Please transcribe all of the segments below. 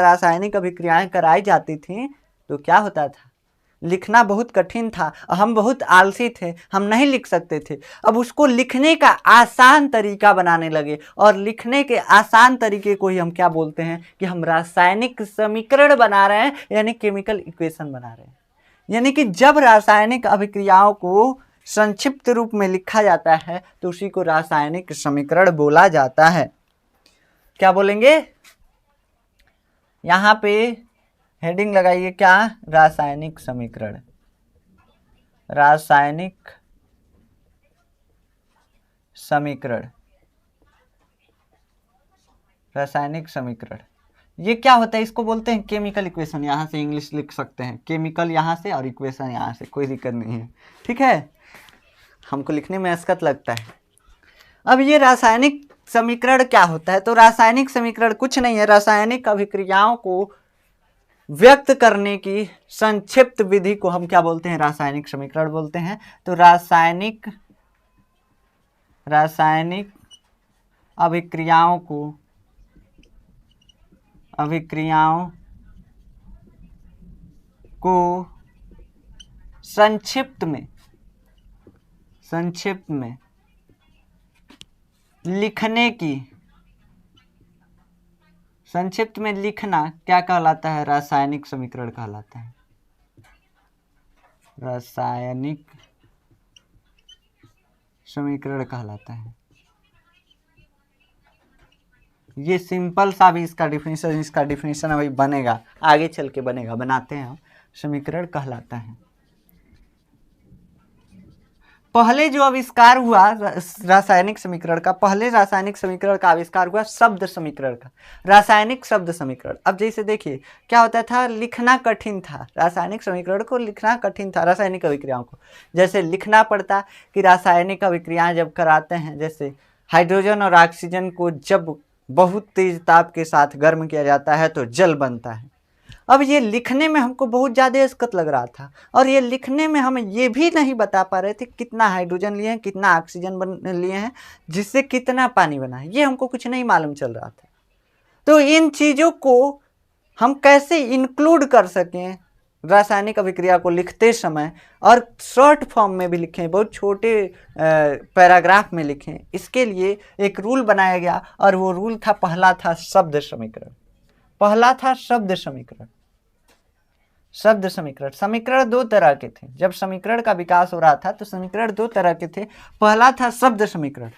रासायनिक अभिक्रियाएं कराई जाती थी तो क्या होता था, लिखना बहुत कठिन था, हम बहुत आलसी थे, हम नहीं लिख सकते थे। अब उसको लिखने का आसान तरीका बनाने लगे, और लिखने के आसान तरीके को ही हम क्या बोलते हैं कि हम रासायनिक समीकरण बना रहे हैं, यानी केमिकल इक्वेशन बना रहे हैं। यानी कि जब रासायनिक अभिक्रियाओं को संक्षिप्त रूप में लिखा जाता है तो उसी को रासायनिक समीकरण बोला जाता है। क्या बोलेंगे, यहां पे हेडिंग लगाइए, क्या, रासायनिक समीकरण। रासायनिक समीकरण, रासायनिक समीकरण ये क्या होता है, इसको बोलते हैं केमिकल इक्वेशन। यहां से इंग्लिश लिख सकते हैं, केमिकल यहां से और इक्वेशन यहां से, कोई दिक्कत नहीं है, ठीक है। हमको लिखने में असकत लगता है। अब ये रासायनिक समीकरण क्या होता है, तो रासायनिक समीकरण कुछ नहीं है, रासायनिक अभिक्रियाओं को व्यक्त करने की संक्षिप्त विधि को हम क्या बोलते हैं, रासायनिक समीकरण बोलते हैं। तो रासायनिक अभिक्रियाओं को संक्षिप्त में लिखना क्या कहलाता है, रासायनिक समीकरण कहलाता है। रासायनिक समीकरण कहलाता है। ये सिंपल सा भी इसका डिफिनीशन अभी बनेगा, आगे चल के बनेगा, बनाते हैं हम। समीकरण कहलाता है। पहले जो आविष्कार हुआ रासायनिक समीकरण का, पहले रासायनिक समीकरण का आविष्कार हुआ शब्द समीकरण का, रासायनिक शब्द समीकरण। अब जैसे देखिए क्या होता था, लिखना कठिन था, रासायनिक समीकरण को लिखना कठिन था, रासायनिक अभिक्रियाओं को। जैसे लिखना पड़ता कि रासायनिक अभिक्रियाएं जब कराते हैं, जैसे हाइड्रोजन और ऑक्सीजन को जब बहुत तेज ताप के साथ गर्म किया जाता है तो जल बनता है। अब ये लिखने में हमको बहुत ज़्यादा दिक्कत लग रहा था, और ये लिखने में हम ये भी नहीं बता पा रहे थे कितना हाइड्रोजन लिए हैं, कितना ऑक्सीजन लिए हैं, जिससे कितना पानी बना है, ये हमको कुछ नहीं मालूम चल रहा था। तो इन चीज़ों को हम कैसे इंक्लूड कर सकें रासायनिक अभिक्रिया को लिखते समय, और शॉर्ट फॉर्म में भी लिखें, बहुत छोटे पैराग्राफ में लिखें, इसके लिए एक रूल बनाया गया, और वो रूल था, पहला था शब्द समीकरण। पहला था शब्द समीकरण। शब्द समीकरण, समीकरण दो तरह के थे। जब समीकरण का विकास हो रहा था तो समीकरण दो तरह के थे। पहला था शब्द समीकरण।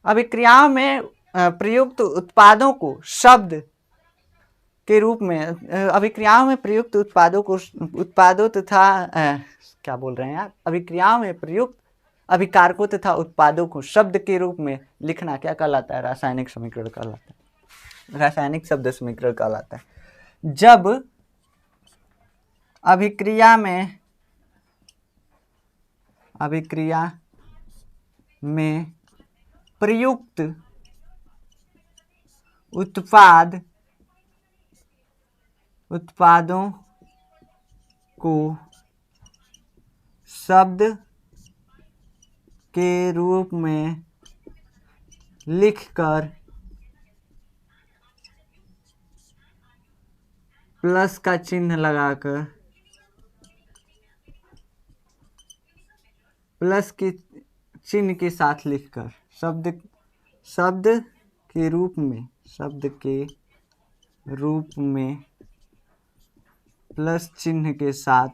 अभिक्रियाओं में प्रयुक्त उत्पादों को शब्द के रूप में, अभिक्रियाओं में प्रयुक्त उत्पादों तथा क्या बोल रहे हैं यार, अभिक्रियाओं में प्रयुक्त अभिकारकों तथा उत्पादों को शब्द के रूप में लिखना क्या कहलाता है, रासायनिक समीकरण कहलाता है, रासायनिक शब्द समीकरण कहलाता है। जब अभिक्रिया में प्रयुक्त उत्पादों को शब्द के रूप में लिखकर प्लस का चिन्ह लगाकर, प्लस के चिन्ह के साथ लिखकर, शब्द के रूप में प्लस चिन्ह के साथ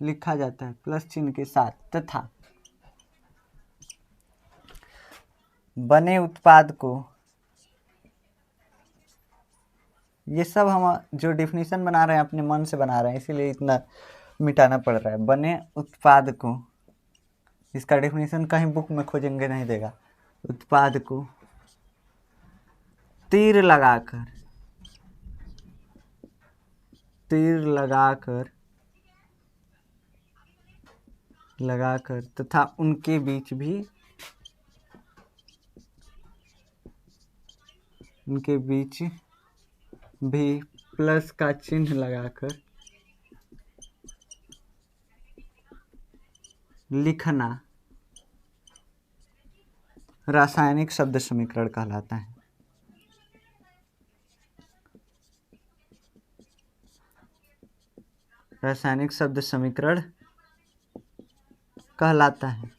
लिखा जाता है, प्लस चिन्ह के साथ, तथा बने उत्पाद को, ये सब हम जो डिफिनीशन बना रहे हैं अपने मन से बना रहे हैं, इसीलिए इतना मिटाना पड़ रहा है। बने उत्पाद को, इसका डिफिनीशन कहीं बुक में खोजेंगे नहीं देगा। उत्पाद को तीर लगाकर तथा उनके बीच भी प्लस का चिन्ह लगाकर लिखना रासायनिक शब्द समीकरण कहलाता है। रासायनिक शब्द समीकरण कहलाता है।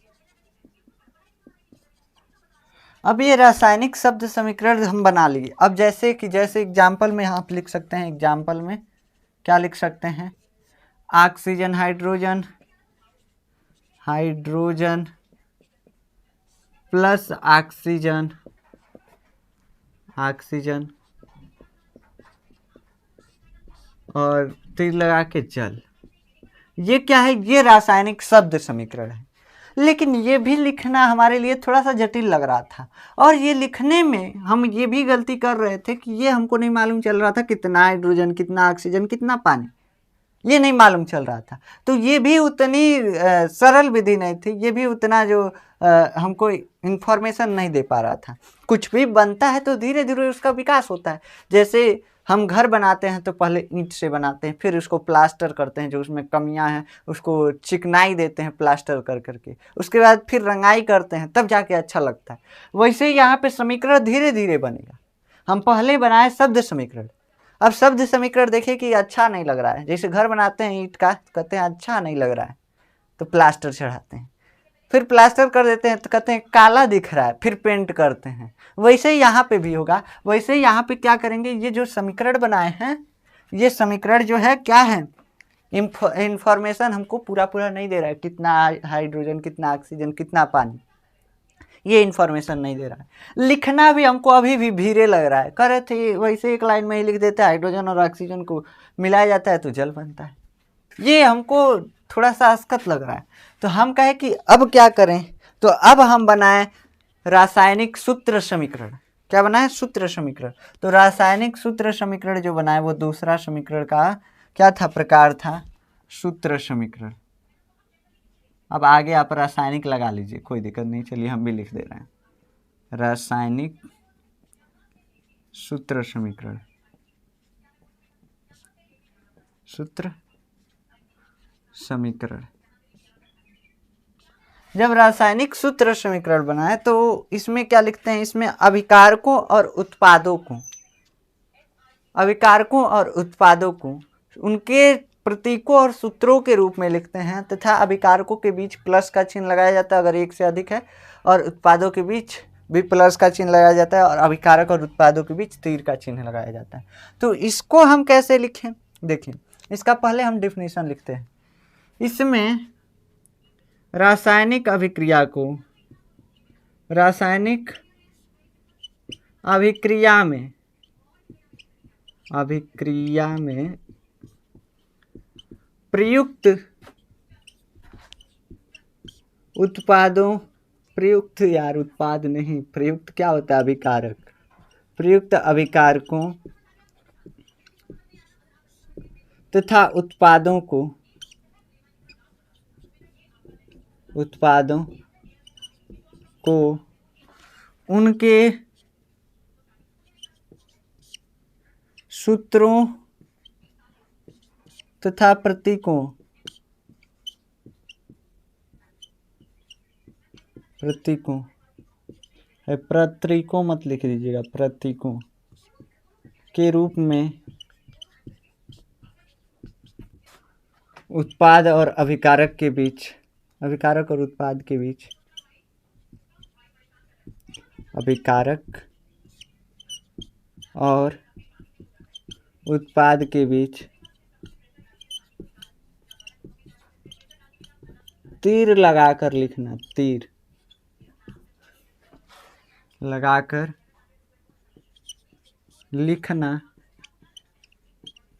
अब ये रासायनिक शब्द समीकरण हम बना लिए। अब जैसे एग्जाम्पल में आप लिख सकते हैं, एग्जाम्पल में क्या लिख सकते हैं, oxygen hydrogen, hydrogen plus oxygen, oxygen और तीर लगा के जल। ये क्या है, ये रासायनिक शब्द समीकरण है। लेकिन ये भी लिखना हमारे लिए थोड़ा सा जटिल लग रहा था, और ये लिखने में हम ये भी गलती कर रहे थे कि ये हमको नहीं मालूम चल रहा था कितना हाइड्रोजन, कितना ऑक्सीजन, कितना पानी, ये नहीं मालूम चल रहा था। तो ये भी उतनी सरल विधि नहीं थी, ये भी उतना जो हमको इंफॉर्मेशन नहीं दे पा रहा था। कुछ भी बनता है तो धीरे धीरे उसका विकास होता है। जैसे हम घर बनाते हैं तो पहले ईंट से बनाते हैं, फिर उसको प्लास्टर करते हैं, जो उसमें कमियां हैं उसको चिकनाई देते हैं प्लास्टर कर करके, उसके बाद फिर रंगाई करते हैं, तब जाके अच्छा लगता है। वैसे ही यहाँ पे समीकरण धीरे धीरे बनेगा। हम पहले बनाए शब्द समीकरण, अब शब्द समीकरण देखिए कि अच्छा नहीं लग रहा है। जैसे घर बनाते हैं ईंट का, कहते हैं अच्छा नहीं लग रहा है तो प्लास्टर चढ़ाते हैं, फिर प्लास्टर कर देते हैं तो कहते हैं काला दिख रहा है, फिर पेंट करते हैं। वैसे ही यहाँ पे भी होगा। वैसे ही यहाँ पे क्या करेंगे, ये जो समीकरण बनाए हैं, ये समीकरण जो है क्या है, इंफॉर्मेशन हमको पूरा नहीं दे रहा है, कितना हाइड्रोजन, कितना ऑक्सीजन, कितना पानी, ये इन्फॉर्मेशन नहीं दे रहा है। लिखना भी हमको अभी भी धीरे लग रहा है। करे थे वैसे एक लाइन में ही लिख देते हैं, हाइड्रोजन और ऑक्सीजन को मिलाया जाता है तो जल बनता है। ये हमको थोड़ा सा असकत लग रहा है। तो हम कहें कि अब क्या करें, तो अब हम बनाएं रासायनिक सूत्र समीकरण। क्या बनाए, सूत्र समीकरण। तो रासायनिक सूत्र समीकरण जो बनाए वो दूसरा समीकरण का क्या था, प्रकार था, सूत्र समीकरण। अब आगे आप रासायनिक लगा लीजिए, कोई दिक्कत नहीं, चलिए हम भी लिख दे रहे हैं रासायनिक सूत्र समीकरण, सूत्र समीकरण। जब रासायनिक सूत्र समीकरण बनाए तो इसमें क्या लिखते हैं, इसमें अभिकारकों और उत्पादों को, अभिकारकों और उत्पादों को उनके प्रतीकों और सूत्रों के रूप में लिखते हैं, तथा अभिकारकों के बीच प्लस का चिन्ह लगाया जाता है अगर एक से अधिक है, और उत्पादों के बीच भी प्लस का चिन्ह लगाया जाता है, और अभिकारक और उत्पादों के बीच तीर का चिन्ह लगाया जाता है। तो इसको हम कैसे लिखें, देखिए इसका पहले हम डिफिनीशन लिखते हैं। इसमें रासायनिक अभिक्रिया को, रासायनिक अभिक्रिया में प्रयुक्त उत्पादों, प्रयुक्त यार उत्पाद नहीं, प्रयुक्त क्या होता है, अभिकारक, प्रयुक्त अभिकारकों तथा उत्पादों को उनके सूत्रों तथा प्रतीकों मत लिख दीजिएगा, प्रतीकों के रूप में उत्पाद और अभिकारक के बीच, अभिकारक और उत्पाद के बीच, अभिकारक और उत्पाद के बीच तीर लगाकर लिखना, तीर लगाकर लिखना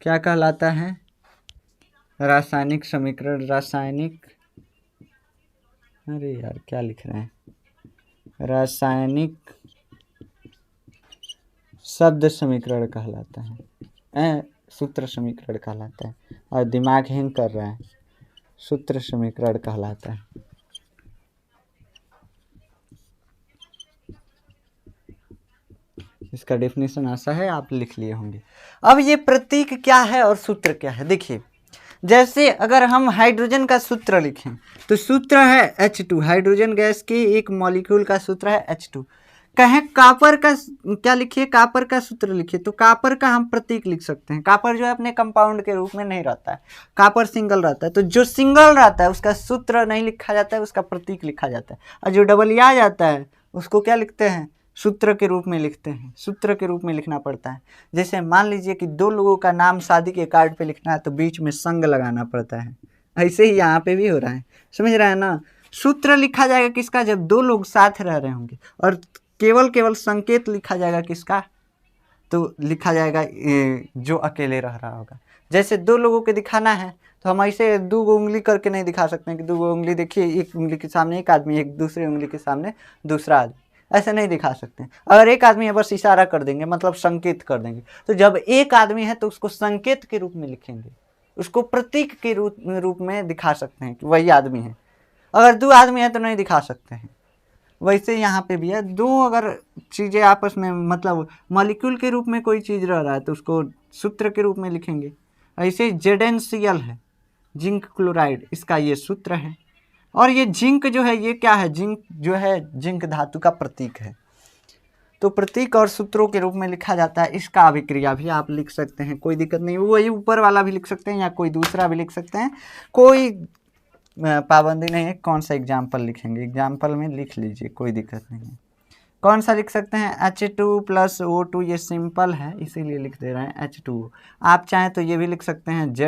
क्या कहलाता है, रासायनिक समीकरण। रासायनिक, अरे यार क्या लिख रहे हैं, रासायनिक शब्द समीकरण कहलाता है, सूत्र समीकरण कहलाता है। और दिमाग हैंग कर रहा है, सूत्र समीकरण कहलाता है। इसका डेफिनेशन ऐसा है, आप लिख लिए होंगे। अब ये प्रतीक क्या है और सूत्र क्या है, देखिए जैसे अगर हम हाइड्रोजन का सूत्र लिखें तो सूत्र है H2, हाइड्रोजन गैस के एक मॉलिक्यूल का सूत्र है H2। कहें कापर का क्या लिखिए, कापर का सूत्र लिखिए, तो कापर का हम प्रतीक लिख सकते हैं। कापर जो है अपने कंपाउंड के रूप में नहीं रहता है, कापर सिंगल रहता है, तो जो सिंगल रहता है उसका सूत्र नहीं लिखा जाता है, उसका प्रतीक लिखा जाता है। और जो डबल आ जाता है उसको क्या लिखते हैं, सूत्र के रूप में लिखते हैं, सूत्र के रूप में लिखना पड़ता है। जैसे मान लीजिए कि दो लोगों का नाम शादी के कार्ड पे लिखना है तो बीच में संग लगाना पड़ता है, ऐसे ही यहाँ पे भी हो रहा है, समझ रहा है ना। सूत्र लिखा जाएगा किसका, जब दो लोग साथ रह रहे होंगे, और केवल संकेत लिखा जाएगा किसका, तो लिखा जाएगा जो अकेले रह रहा होगा। जैसे दो लोगों के दिखाना है तो हम ऐसे दो उंगली करके नहीं दिखा सकते हैं कि दो उंगली देखिए, एक उंगली के सामने एक आदमी, एक दूसरी उंगली के सामने दूसरा आदमी, ऐसे नहीं दिखा सकते। अगर एक आदमी है बस इशारा कर देंगे, मतलब संकेत कर देंगे। तो जब एक आदमी है तो उसको संकेत के रूप में लिखेंगे, उसको प्रतीक के रूप में दिखा सकते हैं कि वही आदमी है। अगर दो आदमी है तो नहीं दिखा सकते हैं। वैसे यहाँ पे भी है, दो अगर चीज़ें आपस में मतलब मॉलिक्यूल के रूप में कोई चीज़ रह रहा है तो उसको सूत्र के रूप में लिखेंगे। ऐसे ZnCl है, जिंक क्लोराइड, इसका ये सूत्र है। और ये जिंक जो है ये क्या है, जिंक जो है जिंक धातु का प्रतीक है। तो प्रतीक और सूत्रों के रूप में लिखा जाता है। इसका अभिक्रिया भी आप लिख सकते हैं, कोई दिक्कत नहीं, वही ऊपर वाला भी लिख सकते हैं या कोई दूसरा भी लिख सकते हैं, कोई पाबंदी नहीं है। कौन सा एग्जाम्पल लिखेंगे, एग्जाम्पल में लिख लीजिए, कोई दिक्कत नहीं है। कौन सा लिख सकते हैं, H2 + O2, ये सिंपल है इसीलिए लिख दे रहे हैं H2। आप चाहें तो ये भी लिख सकते हैं